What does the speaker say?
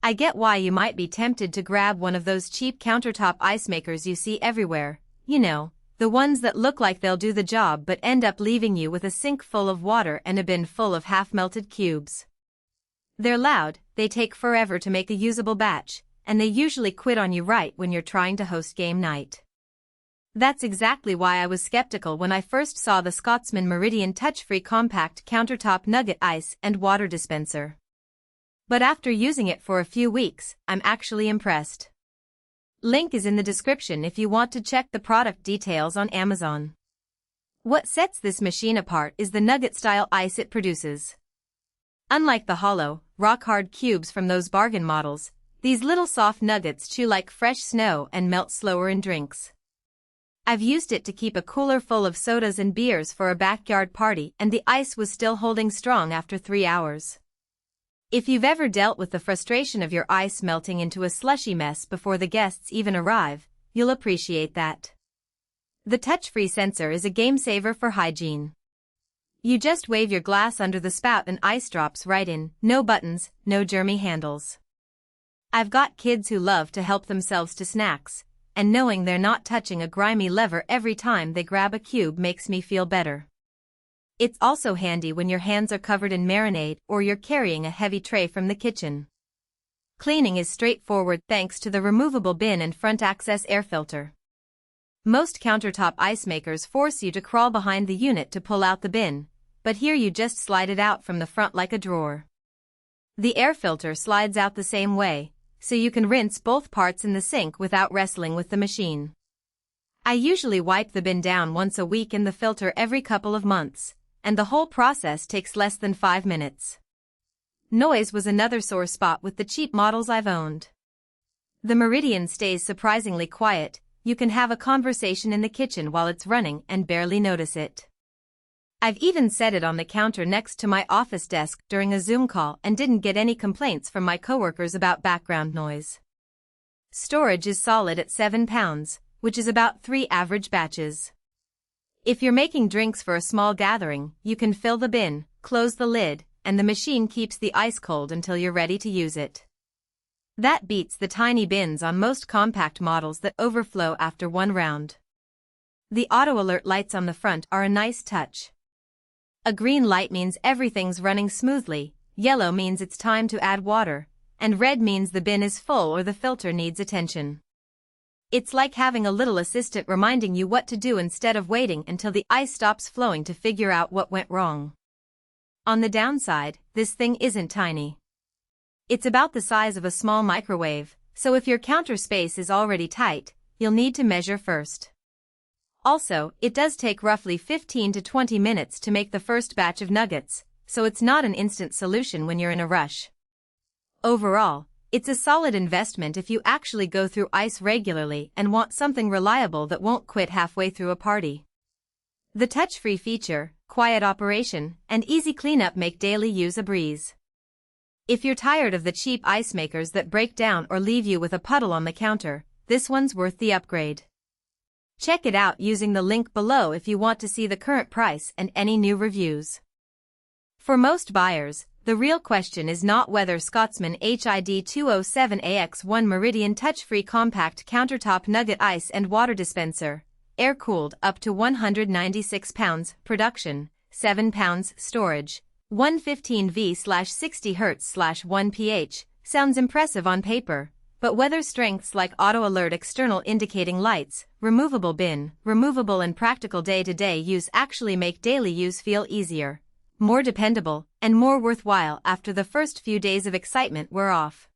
I get why you might be tempted to grab one of those cheap countertop ice makers you see everywhere, you know, the ones that look like they'll do the job but end up leaving you with a sink full of water and a bin full of half-melted cubes. They're loud, they take forever to make a usable batch, and they usually quit on you right when you're trying to host game night. That's exactly why I was skeptical when I first saw the Scotsman Meridian Touch-Free Compact Countertop Nugget Ice and Water Dispenser. But after using it for a few weeks, I'm actually impressed. Link is in the description if you want to check the product details on Amazon. What sets this machine apart is the nugget-style ice it produces. Unlike the hollow, rock-hard cubes from those bargain models, these little soft nuggets chew like fresh snow and melt slower in drinks. I've used it to keep a cooler full of sodas and beers for a backyard party, and the ice was still holding strong after 3 hours. If you've ever dealt with the frustration of your ice melting into a slushy mess before the guests even arrive, you'll appreciate that. The touch-free sensor is a game-saver for hygiene. You just wave your glass under the spout and ice drops right in, no buttons, no germy handles. I've got kids who love to help themselves to snacks, and knowing they're not touching a grimy lever every time they grab a cube makes me feel better. It's also handy when your hands are covered in marinade or you're carrying a heavy tray from the kitchen. Cleaning is straightforward thanks to the removable bin and front access air filter. Most countertop ice makers force you to crawl behind the unit to pull out the bin, but here you just slide it out from the front like a drawer. The air filter slides out the same way, so you can rinse both parts in the sink without wrestling with the machine. I usually wipe the bin down once a week and the filter every couple of months, and the whole process takes less than 5 minutes. Noise was another sore spot with the cheap models I've owned. The Meridian stays surprisingly quiet, you can have a conversation in the kitchen while it's running and barely notice it. I've even set it on the counter next to my office desk during a Zoom call and didn't get any complaints from my coworkers about background noise. Storage is solid at 7 pounds, which is about 3 average batches. If you're making drinks for a small gathering, you can fill the bin, close the lid, and the machine keeps the ice cold until you're ready to use it. That beats the tiny bins on most compact models that overflow after one round. The AutoAlert lights on the front are a nice touch. A green light means everything's running smoothly, yellow means it's time to add water, and red means the bin is full or the filter needs attention. It's like having a little assistant reminding you what to do instead of waiting until the ice stops flowing to figure out what went wrong. On the downside, this thing isn't tiny. It's about the size of a small microwave, so if your counter space is already tight, you'll need to measure first. Also, it does take roughly 15 to 20 minutes to make the first batch of nuggets, so it's not an instant solution when you're in a rush. Overall, it's a solid investment if you actually go through ice regularly and want something reliable that won't quit halfway through a party. The touch-free feature, quiet operation, and easy cleanup make daily use a breeze. If you're tired of the cheap ice makers that break down or leave you with a puddle on the counter, this one's worth the upgrade. Check it out using the link below if you want to see the current price and any new reviews. For most buyers, the real question is not whether Scotsman HID207AX-1 Meridian Touch-Free Compact Countertop Nugget Ice and Water Dispenser, air-cooled up to 196 pounds, production, 7 pounds, storage, 115V/60 Hz/1 pH, sounds impressive on paper, but whether strengths like AutoAlert external indicating lights, removable bin, removable and practical day-to-day use actually make daily use feel easier, more dependable, and more worthwhile after the first few days of excitement wear off.